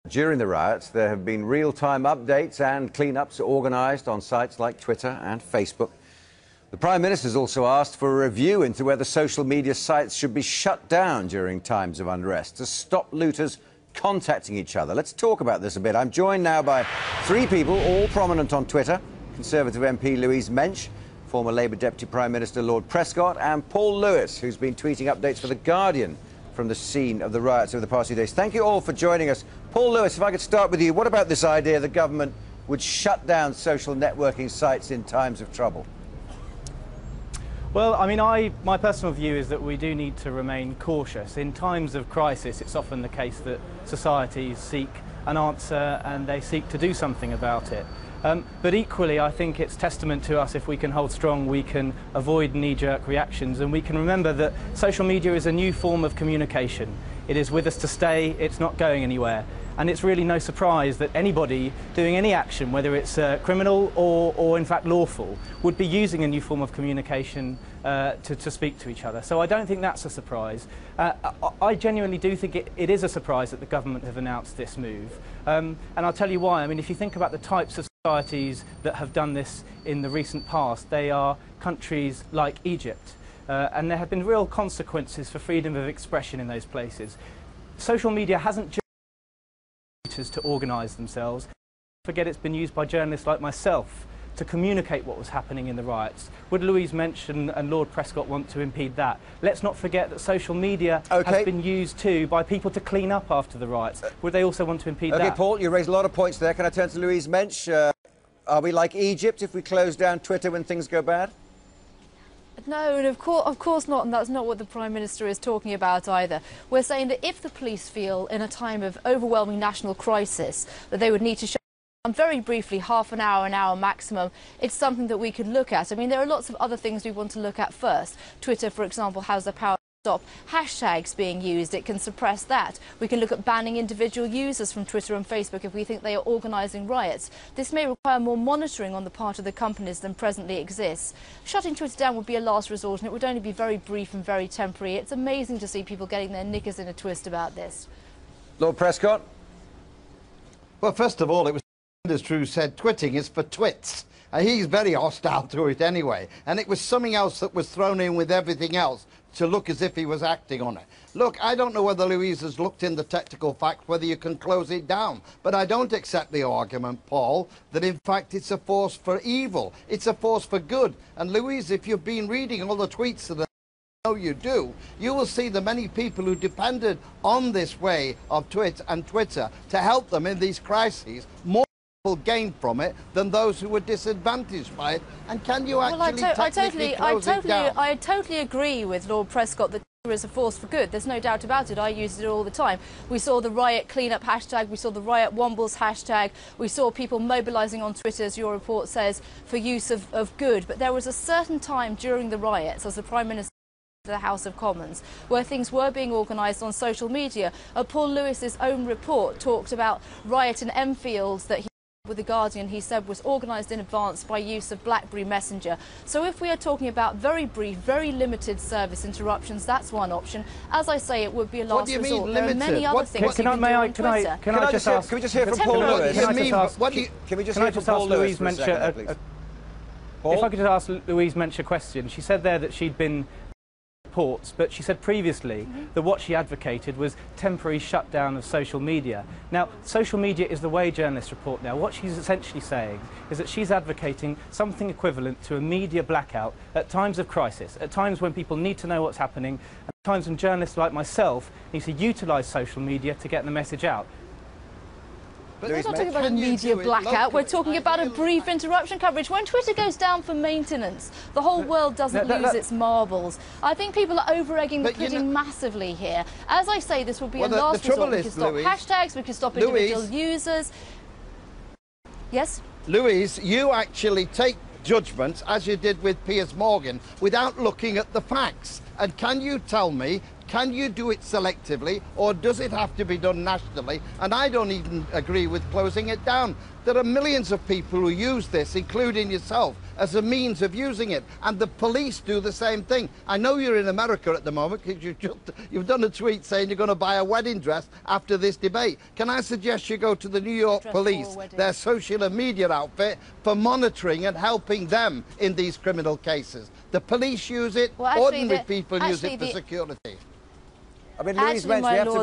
During the riots, there have been real-time updates and clean-ups organised on sites like Twitter and Facebook. The Prime Minister's also asked for a review into whether social media sites should be shut down during times of unrest to stop looters contacting each other. Let's talk about this a bit. I'm joined now by three people, all prominent on Twitter. Conservative MP Louise Mensch, former Labour Deputy Prime Minister Lord Prescott, and Paul Lewis, who's been tweeting updates for The Guardian from the scene of the riots over the past few days. Thank you all for joining us. Paul Lewis, if I could start with you, what about this idea the government would shut down social networking sites in times of trouble? Well, I mean, my personal view is that we do need to remain cautious. In times of crisis, it's often the case that societies seek an answer and they seek to do something about it. But equally, I think it's testament to us if we can hold strong, we can avoid knee-jerk reactions, and we can remember that social media is a new form of communication. It is with us to stay, it's not going anywhere. And it's really no surprise that anybody doing any action, whether it's criminal or in fact lawful, would be using a new form of communication to speak to each other. So I don't think that's a surprise. I genuinely do think it is a surprise that the government have announced this move. And I'll tell you why. I mean, if you think about the types of societies that have done this in the recent past, they are countries like Egypt. And there have been real consequences for freedom of expression in those places. Social media hasn't just to organise themselves. Forget it's been used by journalists like myself to communicate what was happening in the riots. Would Louise Mensch and Lord Prescott want to impede that? Let's not forget that social media has been used too by people to clean up after the riots. Would they also want to impede that? OK, Paul, you raised a lot of points there. Can I turn to Louise Mensch? Are we like Egypt if we close down Twitter when things go bad? No, and of course not, and that's not what the Prime Minister is talking about either. We're saying that if the police feel in a time of overwhelming national crisis that they would need to shut down very briefly, half an hour maximum, it's something that we could look at. I mean, there are lots of other things we want to look at first. Twitter, for example, has the power to stop hashtags being used. It can suppress that. We can look at banning individual users from Twitter and Facebook if we think they are organising riots. This may require more monitoring on the part of the companies than presently exists. Shutting Twitter down would be a last resort, and it would only be very brief and very temporary. It's amazing to see people getting their knickers in a twist about this. Lord Prescott? Well, first of all, it was who said twitting is for twits. He's very hostile to it anyway, and it was something else that was thrown in with everything else to look as if he was acting on it. Look, I don't know whether Louise has looked in the technical facts, whether you can close it down, but I don't accept the argument, Paul, that in fact it's a force for evil. It's a force for good. And Louise, if you've been reading all the tweets that I know you do, you will see the many people who depended on this way of Twitter to help them in these crises. More people gain from it than those who were disadvantaged by it. And can you actually technically close it down? I totally agree with Lord Prescott that Twitter is a force for good. There's no doubt about it. I use it all the time. We saw the riot cleanup hashtag, we saw the riot Wombles hashtag, we saw people mobilising on Twitter, as your report says, for use of good. But there was a certain time during the riots, as the Prime Minister the House of Commons, where things were being organised on social media. Paul Lewis's own report talked about riot in Enfield that he with The Guardian, he said, was organised in advance by use of BlackBerry Messenger. So if we are talking about very brief, very limited service interruptions, that's one option. As I say, it would be a last resort. There are many other things you can do on Twitter. Can I just ask? Can we just hear from Paul Lewis? Can we just ask Louise Mensch if I could just ask Louise Mensch a question. She said there that she'd been reports, but she said previously that what she advocated was temporary shutdown of social media. Now, social media is the way journalists report now. What she's essentially saying is that she's advocating something equivalent to a media blackout at times of crisis, at times when people need to know what's happening, at times when journalists like myself need to utilise social media to get the message out. But we're not talking about a media blackout, we're talking about a brief interruption coverage. When Twitter goes down for maintenance, the whole world doesn't lose its marbles. I think people are over-egging the pudding massively here. As I say, this will be a last resort. We can stop hashtags, we can stop individual users. Yes? Louise, you actually take judgments, as you did with Piers Morgan, without looking at the facts. And can you tell me, can you do it selectively, or does it have to be done nationally? And I don't even agree with closing it down. There are millions of people who use this, including yourself, as a means of using it. And the police do the same thing. I know you're in America at the moment because you've done a tweet saying you're going to buy a wedding dress after this debate. Can I suggest you go to the New York police, their social media outfit, for monitoring and helping them in these criminal cases? The police use it, ordinary people use it for security. I mean, Louise mentioned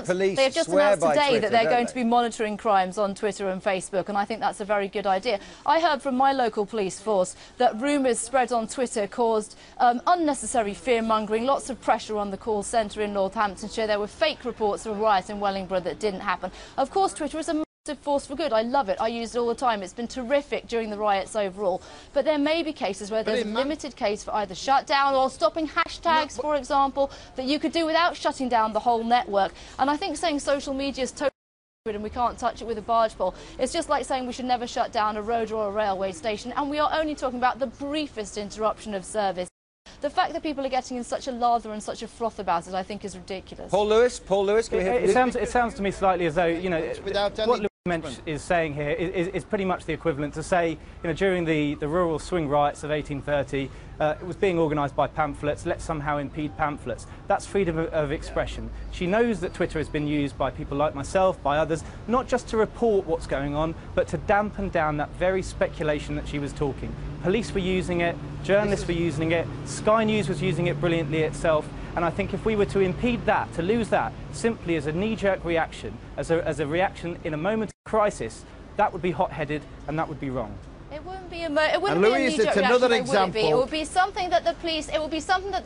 they have just announced today that they're going to be monitoring crimes on Twitter and Facebook, and I think that's a very good idea. I heard from my local police force that rumours spread on Twitter caused unnecessary fear-mongering, lots of pressure on the call centre in Northamptonshire. There were fake reports of a riot in Wellingborough that didn't happen. Of course, Twitter is a massive force for good. I love it. I use it all the time. It's been terrific during the riots overall. But there may be cases where there's a limited case for either shutdown or stopping hashtags, for example, that you could do without shutting down the whole network. And I think saying social media is totally and we can't touch it with a barge pole, it's just like saying we should never shut down a road or a railway station. And we are only talking about the briefest interruption of service. The fact that people are getting in such a lather and such a froth about it, I think, is ridiculous. Paul Lewis, can we hear from you? It sounds to me slightly as though, you know, what Louise is saying here is pretty much the equivalent to say, you know, during the rural swing riots of 1830, it was being organised by pamphlets. Let's somehow impede pamphlets. That's freedom of expression. She knows that Twitter has been used by people like myself, by others, not just to report what's going on, but to dampen down that very speculation that she was talking. Police were using it, journalists were using it, Sky News was using it brilliantly itself, and I think if we were to impede that, to lose that, simply as a knee-jerk reaction, as a reaction in a moment of crisis, that would be hot-headed and that would be wrong. It wouldn't be a knee-jerk reaction, it would be something that the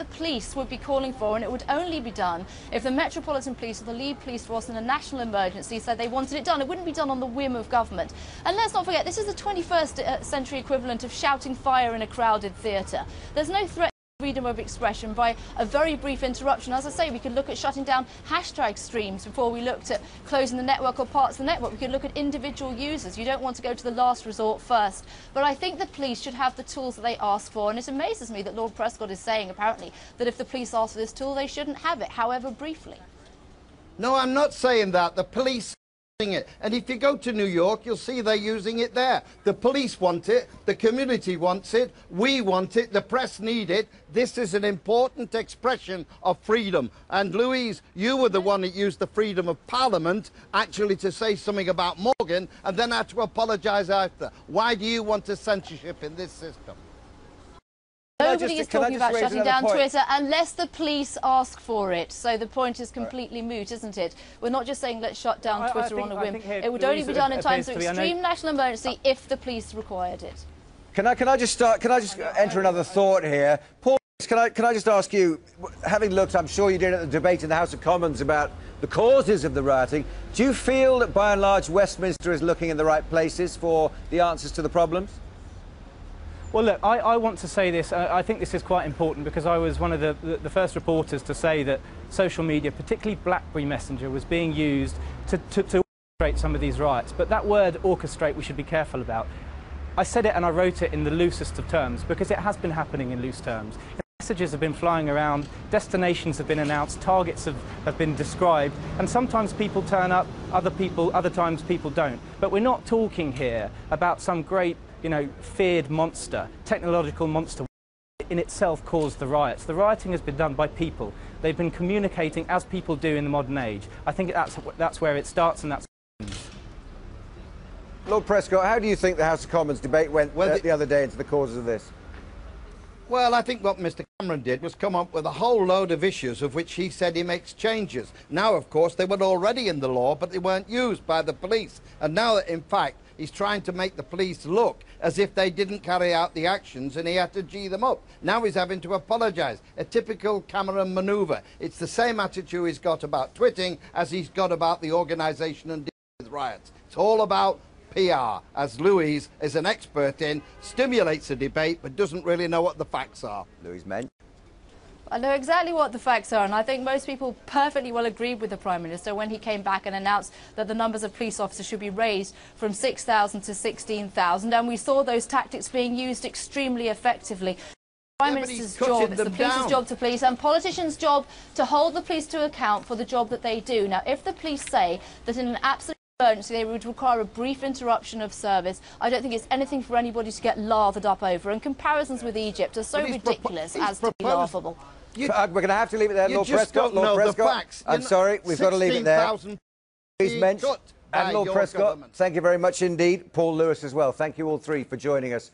police would be calling for, and it would only be done if the Metropolitan Police or the lead police force in a national emergency said they wanted it done. It wouldn't be done on the whim of government. And let's not forget, this is the 21st century equivalent of shouting fire in a crowded theatre. There's no threat freedom of expression by a very brief interruption. As I say, we could look at shutting down hashtag streams before we looked at closing the network or parts of the network. We could look at individual users. You don't want to go to the last resort first. But I think the police should have the tools that they ask for, and it amazes me that Lord Prescott is saying, apparently, that if the police ask for this tool, they shouldn't have it, however briefly. No, I'm not saying that. The police it. And if you go to New York, you'll see they're using it there. The police want it, the community wants it, we want it, the press need it. This is an important expression of freedom. And Louise, you were the one that used the freedom of Parliament actually to say something about Morgan and then had to apologise after. Why do you want a censorship in this system? Nobody is talking about shutting down Twitter unless the police ask for it. So the point is completely moot, isn't it? We're not just saying let's shut down Twitter on a whim. It would only be done in times of extreme national emergency if the police required it. Can I just enter another thought here? Paul, can I just ask you, having looked, I'm sure you did at the debate in the House of Commons about the causes of the rioting, do you feel that by and large Westminster is looking in the right places for the answers to the problems? Well, look, I want to say this. I think this is quite important because I was one of the first reporters to say that social media, particularly BlackBerry Messenger, was being used to orchestrate some of these riots. But that word orchestrate we should be careful about. I said it and I wrote it in the loosest of terms because it has been happening in loose terms. Messages have been flying around, destinations have been announced, targets have been described, and sometimes people turn up, other times people don't. But we're not talking here about some great, you know, feared monster, technological monster in itself caused the riots. The rioting has been done by people. They've been communicating as people do in the modern age. I think that's where it starts and that's where it ends. Lord Prescott, how do you think the House of Commons debate went the other day into the causes of this? Well, I think what Mr Cameron did was come up with a whole load of issues of which he said he makes changes. Now, of course, they were already in the law, but they weren't used by the police. And now, in fact, he's trying to make the police look as if they didn't carry out the actions and he had to G them up. Now he's having to apologise. A typical Cameron manoeuvre. It's the same attitude he's got about twitting as he's got about the organisation and dealing with riots. It's all about PR, as Louise is an expert in, stimulates a debate but doesn't really know what the facts are. Louise Mensch. I know exactly what the facts are, and I think most people perfectly well agreed with the Prime Minister when he came back and announced that the numbers of police officers should be raised from 6,000 to 16,000, and we saw those tactics being used extremely effectively. The Prime Minister's job, it's the police's job to police, and politicians' job to hold the police to account for the job that they do. Now, if the police say that in an absolute emergency, they would require a brief interruption of service. I don't think it's anything for anybody to get lathered up over. And comparisons with Egypt are so ridiculous as to be laughable. We're going to have to leave it there, Lord Prescott. Lord Prescott, I'm sorry, we've got to leave it there. Please mention. And Lord Prescott, thank you very much indeed. Paul Lewis as well. Thank you all three for joining us.